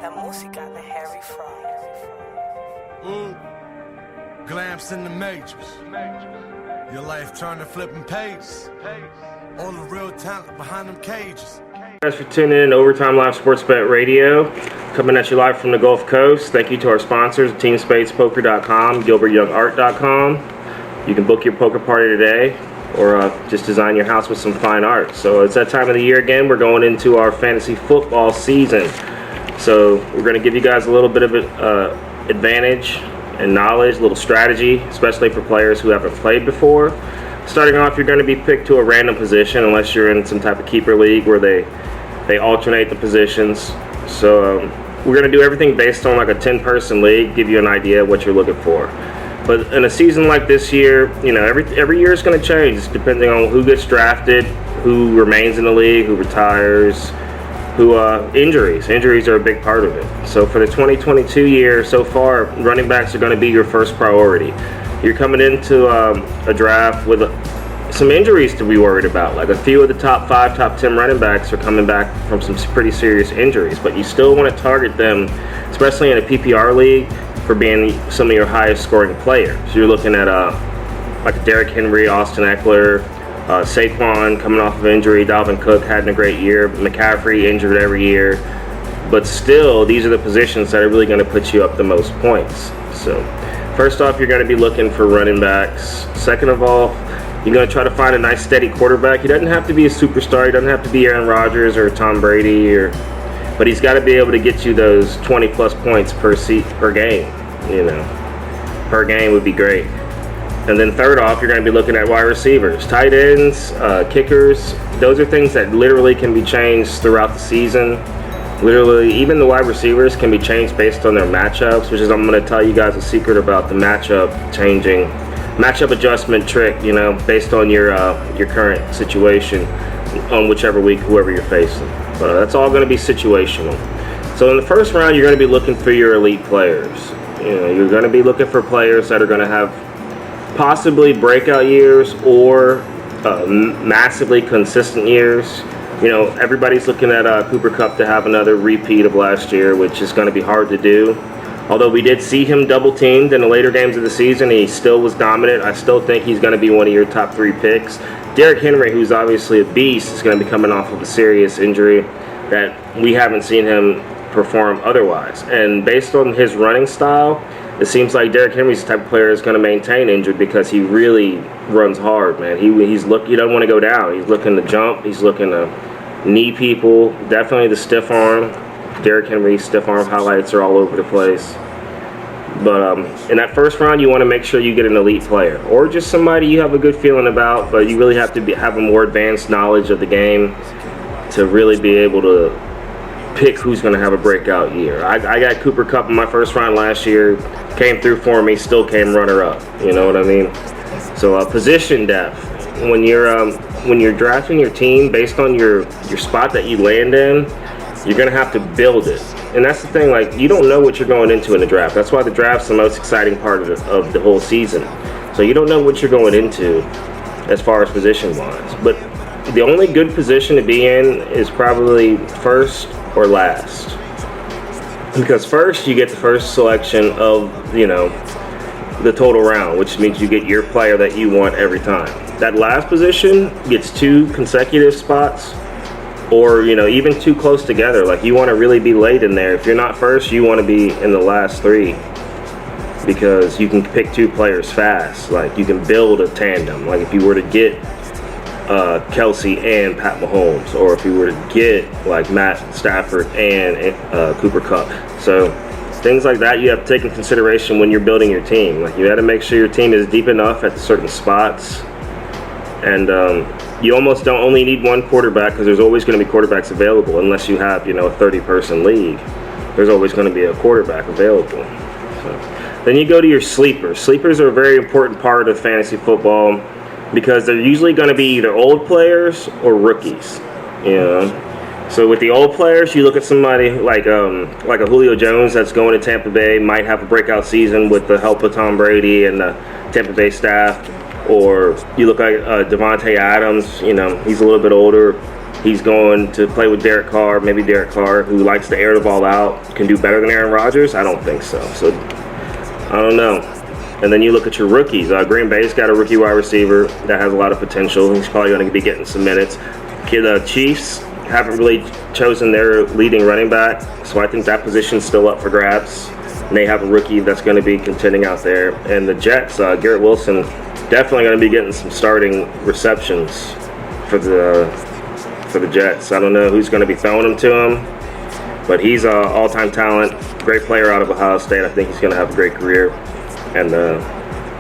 La música de Harry Fraud. Glamps in the matrix. Your life turning flipping pages. All the real talent behind them cages. Thanks for tuning in to Overtime Live Sports Bet Radio, coming at you live from the Gulf Coast. Thank you to our sponsors, TeamSpadesPoker.com, GilbertYoungArt.com. You can book your poker party today, or just design your house with some fine art. So it's that time of the year again. We're going into our fantasy football season. So we're going to give you guys a little bit of advantage and knowledge, a little strategy, especially for players who haven't played before. Starting off, you're going to be picked to a random position unless you're in some type of keeper league where they alternate the positions. So we're going to do everything based on like a 10-person league, give you an idea of what you're looking for. But in a season like this year, you know, every year is going to change depending on who gets drafted, who remains in the league, who retires, injuries. Injuries are a big part of it. So for the 2022 year so far, running backs are going to be your first priority. You're coming into a draft with some injuries to be worried about. Like a few of the top 5, top 10 running backs are coming back from some pretty serious injuries, but you still want to target them, especially in a PPR league, for being some of your highest scoring players. So you're looking at like Derrick Henry, Austin Eckler, Saquon coming off of injury, Dalvin Cook had a great year, McCaffrey injured every year, but still these are the positions that are really going to put you up the most points. So first off, you're going to be looking for running backs. Second of all, you're going to try to find a nice steady quarterback. He doesn't have to be a superstar. He doesn't have to be Aaron Rodgers or Tom Brady, but he's got to be able to get you those 20 plus points per game. You know, per game would be great. And then third off, you're going to be looking at wide receivers, tight ends, kickers. Those are things that literally can be changed throughout the season. Literally, even the wide receivers can be changed based on their matchups, which is, I'm going to tell you guys a secret about the matchup adjustment trick, you know, based on your current situation on whichever week, whoever you're facing. But that's all going to be situational. So in the first round, you're going to be looking for your elite players. You know, you're going to be looking for players that are going to have possibly breakout years or massively consistent years. You know, everybody's looking at Cooper Kupp to have another repeat of last year, which is going to be hard to do. Although we did see him double teamed in the later games of the season, he still was dominant. I still think he's going to be one of your top 3 picks. Derrick Henry, who's obviously a beast, is going to be coming off of a serious injury that we haven't seen him perform otherwise. And based on his running style, it seems like Derrick Henry's the type of player that's going to maintain injured because he really runs hard, man. He doesn't want to go down. He's looking to jump. He's looking to knee people. Definitely the stiff arm. Derrick Henry's stiff arm highlights are all over the place. But in that first round, you want to make sure you get an elite player or just somebody you have a good feeling about, but you really have to have a more advanced knowledge of the game to really be able to pick who's going to have a breakout year. I got Cooper Kupp in my first round last year, came through for me, still came runner-up. You know what I mean? So position depth. When you're drafting your team based on your spot that you land in, you're going to have to build it. And that's the thing, like, you don't know what you're going into in the draft. That's why the draft's the most exciting part of the whole season. So you don't know what you're going into as far as position-wise. But the only good position to be in is probably first or last. Because first, you get the first selection of, you know, the total round, which means you get your player that you want every time. That last position gets 2 consecutive spots, or, you know, even 2 close together. Like, you want to really be late in there. If you're not first, you want to be in the last 3 because you can pick 2 players fast. Like, you can build a tandem. Like, if you were to get Kelsey and Pat Mahomes, or if you were to get like Matt Stafford and Cooper Kupp. So things like that you have to take into consideration when you're building your team. Like, you got to make sure your team is deep enough at certain spots, and you almost don't only need one quarterback because there's always going to be quarterbacks available unless you have, you know, a 30-person league. There's always going to be a quarterback available. So then you go to your sleepers. Sleepers are a very important part of fantasy football because they're usually going to be either old players or rookies, you know. So with the old players, you look at somebody like a Julio Jones that's going to Tampa Bay, might have a breakout season with the help of Tom Brady and the Tampa Bay staff. Or you look like Devontae Adams, you know, he's a little bit older. he's going to play with Derek Carr. Maybe Derek Carr, who likes to air the ball out, can do better than Aaron Rodgers. I don't think so. So I don't know. And then you look at your rookies. Green Bay's got a rookie wide receiver that has a lot of potential. He's probably going to be getting some minutes. The Chiefs haven't really chosen their leading running back, so I think that position's still up for grabs. And they have a rookie that's going to be contending out there. And the Jets, Garrett Wilson, definitely going to be getting some starting receptions for the Jets. I don't know who's going to be throwing them to him, but he's an all-time talent, great player out of Ohio State. I think he's going to have a great career. And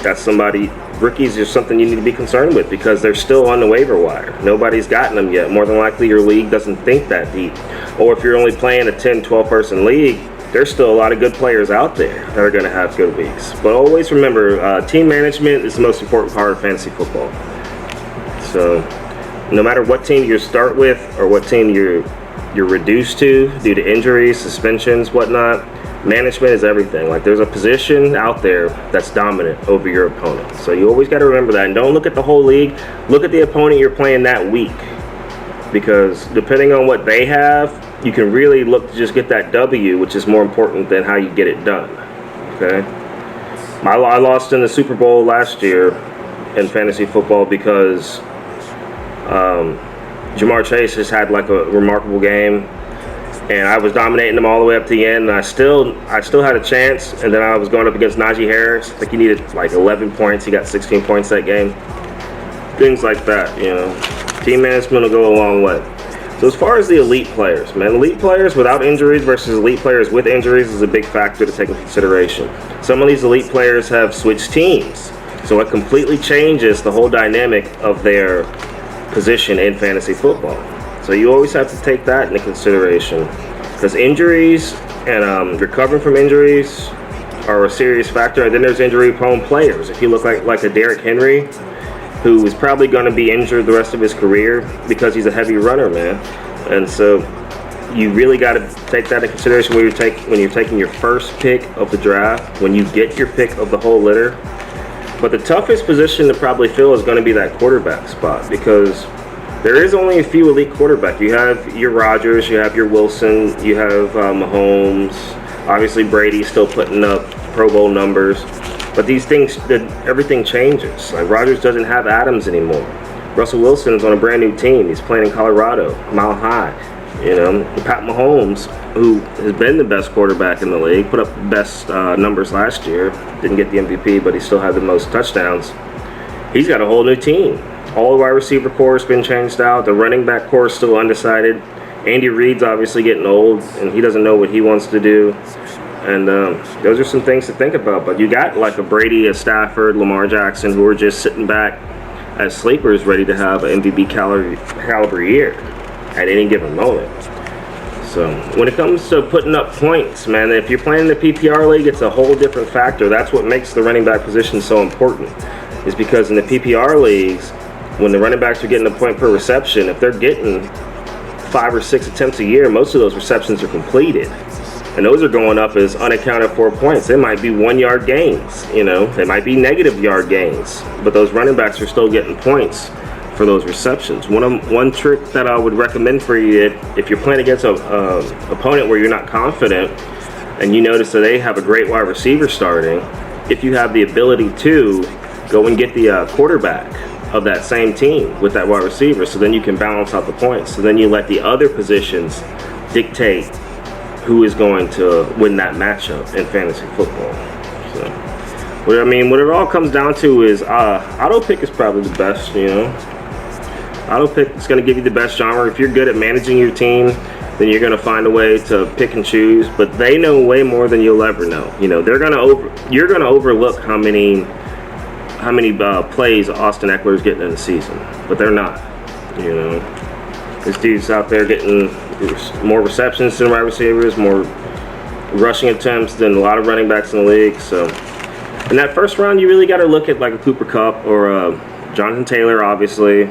that's somebody, rookies are something you need to be concerned with because they're still on the waiver wire. Nobody's gotten them yet. More than likely your league doesn't think that deep. Or if you're only playing a 10, 12-person league, there's still a lot of good players out there that are going to have good weeks. But always remember, team management is the most important part of fantasy football. So no matter what team you start with or what team you're reduced to due to injuries, suspensions, whatnot, management is everything. Like there's a position out there that's dominant over your opponent. So you always got to remember that. And don't look at the whole league. Look at the opponent you're playing that week. Because depending on what they have, you can really look to just get that W, which is more important than how you get it done. Okay? I lost in the Super Bowl last year in fantasy football because Jamar Chase just had like a remarkable game. And I was dominating them all the way up to the end, and I still had a chance. And then I was going up against Najee Harris. I think he needed like 11 points. He got 16 points that game. Things like that, you know. Team management will go a long way. So as far as the elite players, man, elite players without injuries versus elite players with injuries is a big factor to take into consideration. Some of these elite players have switched teams, so it completely changes the whole dynamic of their position in fantasy football. So you always have to take that into consideration because injuries and recovering from injuries are a serious factor. And then there's injury-prone players. If you look like a Derrick Henry, who is probably going to be injured the rest of his career because he's a heavy runner, man. And so you really got to take that into consideration when you're taking your first pick of the draft, when you get your pick of the whole litter. But the toughest position to probably fill is going to be that quarterback spot because there is only a few elite quarterbacks. You have your Rodgers, you have your Wilson, you have Mahomes. Obviously, Brady's still putting up Pro Bowl numbers. But these things, everything changes. Like Rodgers doesn't have Adams anymore. Russell Wilson's on a brand new team. He's playing in Colorado, Mile High. You know, Pat Mahomes, who has been the best quarterback in the league, put up the best numbers last year. Didn't get the MVP, but he still had the most touchdowns. He's got a whole new team. All the wide receiver core has been changed out. The running back core is still undecided. Andy Reid's obviously getting old, and he doesn't know what he wants to do. And those are some things to think about. But you got like a Brady, a Stafford, Lamar Jackson, who are just sitting back as sleepers ready to have an MVP caliber year at any given moment. So when it comes to putting up points, man, if you're playing in the PPR league, it's a whole different factor. That's what makes the running back position so important, is because in the PPR leagues, when the running backs are getting a point per reception, if they're getting 5 or 6 attempts a year, most of those receptions are completed. And those are going up as unaccounted for points. They might be 1-yard gains, you know. They might be negative yard gains. But those running backs are still getting points for those receptions. One trick that I would recommend for you, if you're playing against an opponent where you're not confident and you notice that they have a great wide receiver starting, if you have the ability to go and get the quarterback of that same team with that wide receiver, so then you can balance out the points. So then you let the other positions dictate who is going to win that matchup in fantasy football. So, what it all comes down to is auto pick is probably the best, you know. Auto pick is going to give you the best genre. If you're good at managing your team, then you're going to find a way to pick and choose. But they know way more than you'll ever know. You know, you're going to overlook how many plays Austin Eckler is getting in the season, but they're not. You know, this dude's out there getting more receptions than wide receivers, more rushing attempts than a lot of running backs in the league. So in that first round, you really got to look at like a Cooper Kupp or Jonathan Taylor, obviously.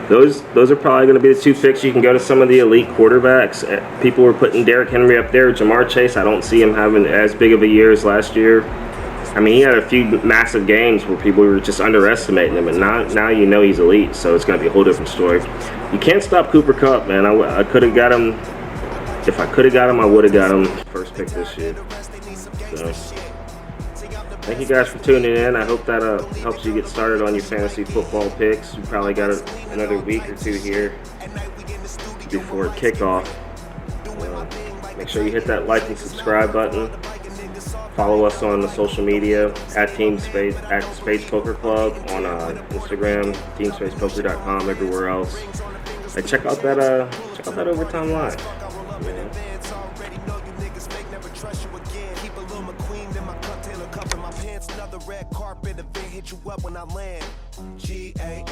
Those are probably going to be the 2 picks. You can go to some of the elite quarterbacks. People were putting Derrick Henry up there. Jamar Chase, I don't see him having as big of a year as last year. I mean, he had a few massive games where people were just underestimating him, and now you know he's elite, so it's going to be a whole different story. You can't stop Cooper Kupp, man. I could have got him. If I could have got him, I would have got him first pick this year. So, thank you guys for tuning in. I hope that helps you get started on your fantasy football picks. You probably got another week or two here before kickoff. Make sure you hit that like and subscribe button. Follow us on the social media at Spades Poker Club on Instagram, teamspacepoker.com, everywhere else. And check out that Overtime Live. Yeah. Another red carpet event hit you up when I land. G-A-N-G-S-T-A,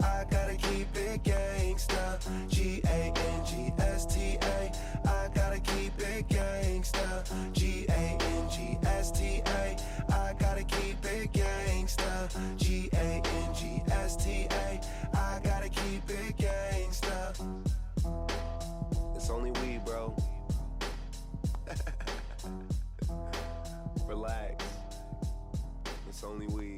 I gotta keep it gangsta. G-A-N-G-S-T-A, I gotta keep it gangsta. G-A-N-G-S-T-A, I gotta keep it gangsta. G-A-N-G-S-T-A, I gotta keep it gangsta. It's only we, bro. Relax. It's only weed.